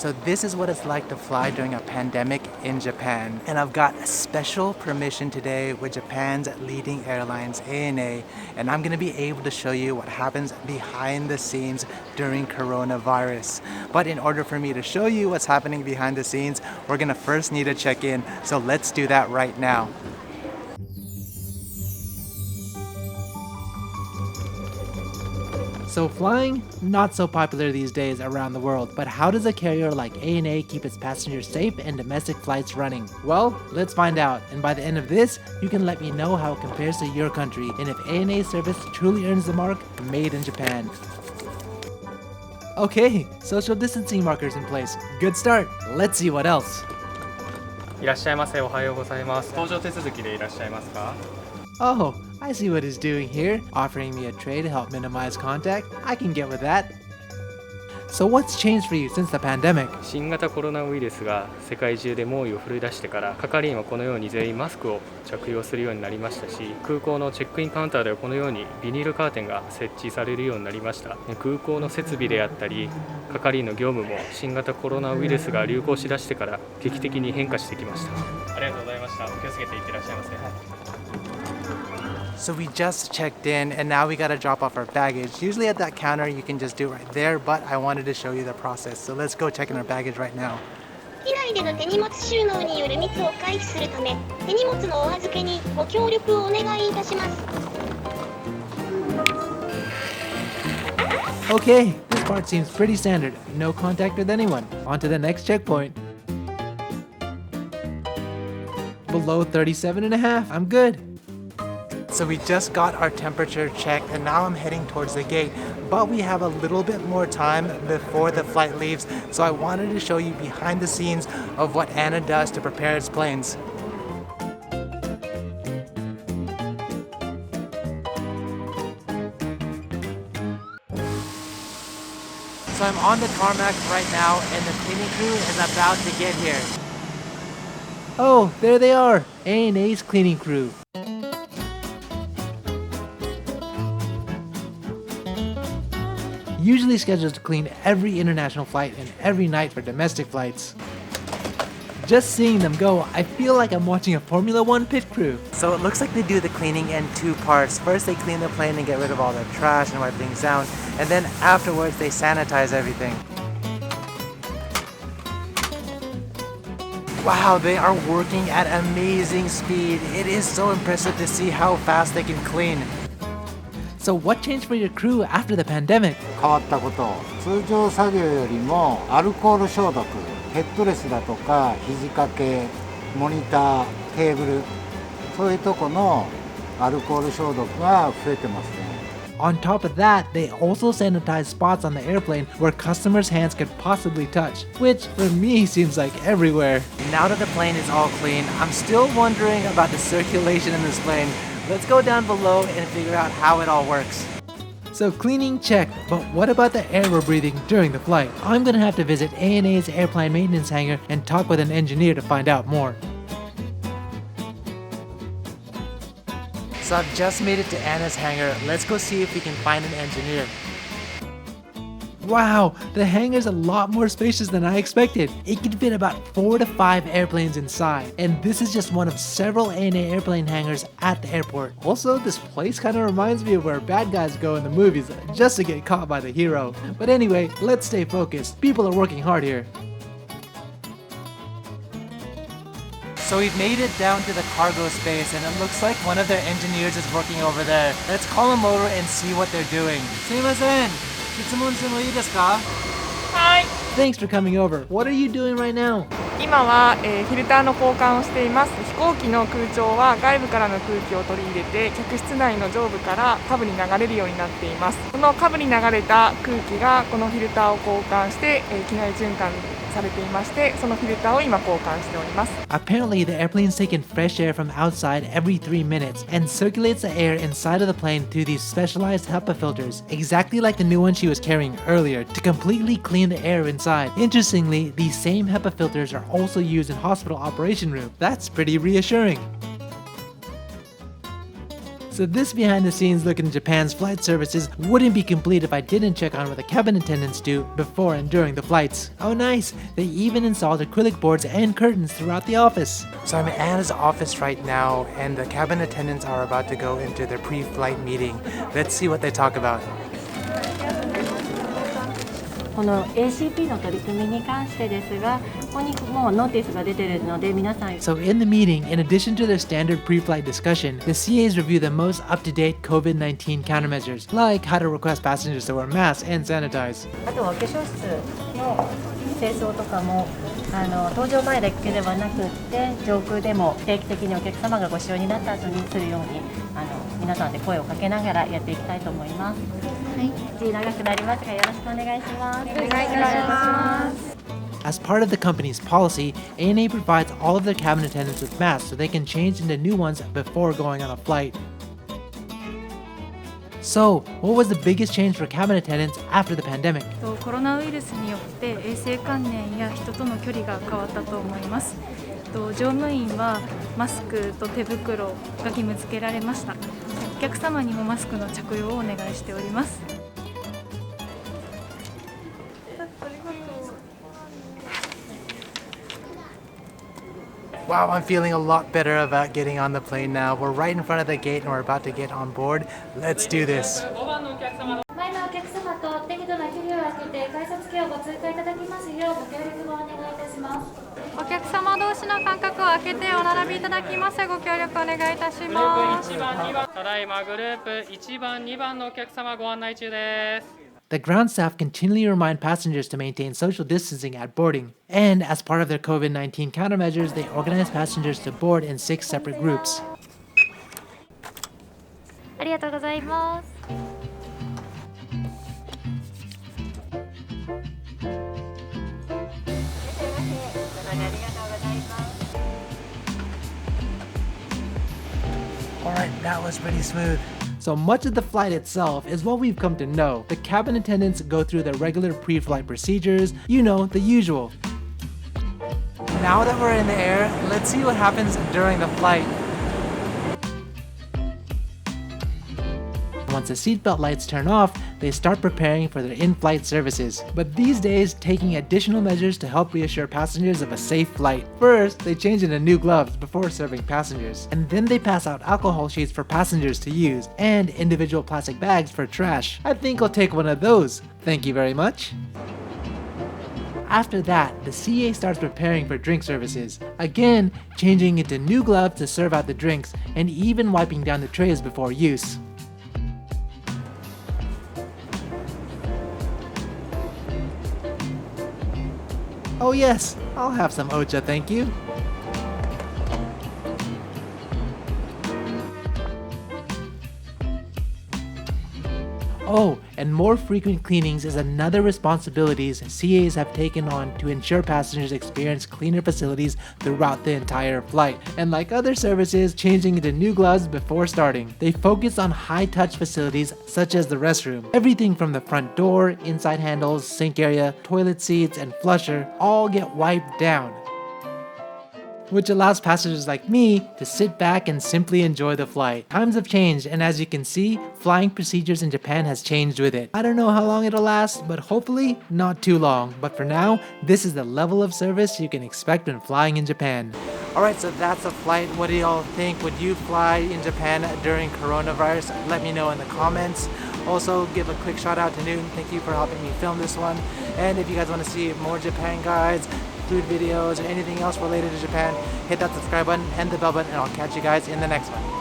So this is what it's like to fly during a pandemic in Japan. And I've got a special permission today with Japan's leading airlines, ANA, and I'm gonna be able to show you what happens behind the scenes during coronavirus. But in order for me to show you what's happening behind the scenes, we're gonna first need to check in. So let's do that right now. So flying, not so popular these days around the world, but how does a carrier like ANA keep its passengers safe and domestic flights running? Well, let's find out, and by the end of this, you can let me know how it compares to your country and if ANA service truly earns the mark made in Japan. Okay, social distancing markers in place. Good start. Let's see what else. いらっしゃいませ。おはようございます。搭乗手続きでいらっしゃいますか? Oh, I see what he's doing here, offering me a tray to help minimize contact. I can get with that. So what's changed for you since the pandemic? 新型コロナウイルスが世界中で猛威を振るい出してから、係員はこのように全員マスクを着用するようになりましたし、空港のチェックインカウンターではこのようにビニールカーテンが設置されるようになりました。空港の設備であったり、係員の業務も新型コロナウイルスが流行しだしてから劇的に変化してきました。ありがとうございました。お気をつけていってらっしゃいませ。So we just checked in and now we gotta drop off our baggage. Usually at that counter you can just do it right there, but I wanted to show you the process. So let's go check in our baggage right now. 機内での手荷物収納による密を回避するため、手荷物のお預けにご協力をお願いいたします。Okay, this part seems pretty standard. No contact with anyone. On to the next checkpoint. Below 37.5, I'm good. So we just got our temperature checked and now I'm heading towards the gate, but we have a little bit more time before the flight leaves, so I wanted to show you behind the scenes of what ANA does to prepare its planes. So I'm on the tarmac right now and the cleaning crew is about to get here. Oh, there they are, ANA's cleaning crew. Usually scheduled to clean every international flight and every night for domestic flights. Just seeing them go, I feel like I'm watching a Formula One pit crew. So it looks like they do the cleaning in two parts. First they clean the plane and get rid of all the trash and wipe things down, and then afterwards they sanitize everything. Wow, they are working at amazing speed. It is so impressive to see how fast they can clean. So what changed for your crew after the pandemic? 変わったこと、通常作業よりもアルコール消毒、ヘッドレスだとか肘掛け、モニター、テーブル、そういうとこのアルコール消毒が増えてますね。On top of that, they also sanitize spots on the airplane where customers' hands could possibly touch, which for me seems like everywhere. Now that the plane is all clean, I'm still wondering about the circulation in this plane. Let's go down below and figure out how it all works. So cleaning checked, but what about the air we're breathing during the flight? I'm gonna have to visit ANA's airplane maintenance hangar and talk with an engineer to find out more. So I've just made it to ANA's hangar. Let's go see if we can find an engineer. Wow, the hangar's a lot more spacious than I expected. It can fit about 4 to 5 airplanes inside, and this is just one of several ANA airplane hangars at the airport. Also, this place kind of reminds me of where bad guys go in the movies just to get caught by the hero. But anyway, let's stay focused. People are working hard here. So we've made it down to the cargo space and it looks like one of their engineers is working over there. Let's call him over and see what they're doing. すいません。質問してもいいですか? Hi. Thanks for coming over. What are you doing right now? 今は、フィルターの交換をしています。飛行機の空調は外部からの空気を取り入れて客室内の上部から下部に流れるようになっています。この下部に流れた空気がこのフィルターを交換して、機内循環されていまして、そのフィルターを今交換しております。Apparently, the airplane's taking fresh air from outside every 3 minutes and circulates the air inside of the plane through these specialized HEPA filters, exactly like the new one she was carrying earlier, to completely clean the air inside. Interestingly, these same HEPA filters are also used in hospital operation rooms. That's pretty reassuring. So this behind the scenes look into Japan's flight services wouldn't be complete if I didn't check on what the cabin attendants do before and during the flights. Oh nice, they even installed acrylic boards and curtains throughout the office. So I'm in Anna's office right now and the cabin attendants are about to go into their pre-flight meeting. Let's see what they talk about. この ACP の取り組みに関してですが、ここにもうノーティスが出ているので皆さん。 So in the meeting, in addition to their standard pre-flight discussion, the CAs review the most up-to-date COVID-19 countermeasures, like how to request passengers to wear masks and sanitize. あとは化粧室の清掃とかも搭乗前だけではなくって上空でも定期的にお客様がご使用になった後にするように皆さんで声をかけながらやっていきたいと思います。はい、長くなりますがよろしくお願いします。お願いいたします。 As part of the company's policy, ANA provides all of their cabin attendants with masks so they can change into new ones before going on a flight. So, what was the biggest change for cabin attendants after the pandemic? コロナウイルスによって衛生観念や人との距離が変わったと思います。乗務員はマスクと手袋が義務付けられました。お客様にもマスクの着用をお願いしております。 Wow, I'm feeling a lot better about getting on the plane now. We're right in front of the gate and we're about to get on board. Let's do this. 前のお客様と適度な距離を空けて改札機をご通過いただきますようご協力をお願いいたします。お客様同士の間隔を空けてお並びいただきますご協力お願いいたします。1番、2番、ただいまグループ1番、2番のお客様ご案内中です。 The ground staff continually remind passengers to maintain social distancing at boarding. And as part of their COVID-19 countermeasures, they organize passengers to board in 6 separate groups. ありがとうございます。 Alright, that was pretty smooth. So much of the flight itself is what we've come to know. The cabin attendants go through their regular pre-flight procedures, you know, the usual. Now that we're in the air, let's see what happens during the flight. Once the seatbelt lights turn off, they start preparing for their in-flight services. But these days, taking additional measures to help reassure passengers of a safe flight. First, they change into new gloves before serving passengers. And then they pass out alcohol sheets for passengers to use, and individual plastic bags for trash. I think I'll take one of those. Thank you very much. After that, the CA starts preparing for drink services. Again, changing into new gloves to serve out the drinks, and even wiping down the trays before use. Oh yes, I'll have some ocha, thank you. Oh, and more frequent cleanings is another responsibilities CAs have taken on to ensure passengers experience cleaner facilities throughout the entire flight. And like other services, changing into new gloves before starting. They focus on high-touch facilities such as the restroom. Everything from the front door, inside handles, sink area, toilet seats, and flusher all get wiped down, which allows passengers like me to sit back and simply enjoy the flight. Times have changed, and as you can see, flying procedures in Japan has changed with it. I don't know how long it'll last, but hopefully not too long. But for now, this is the level of service you can expect when flying in Japan. Alright, so that's a flight. What do y'all think? Would you fly in Japan during coronavirus? Let me know in the comments. Also, give a quick shout out to Newton. Thank you for helping me film this one. And if you guys want to see more Japan guides, food videos, or anything else related to Japan, hit that subscribe button and the bell button, and I'll catch you guys in the next one.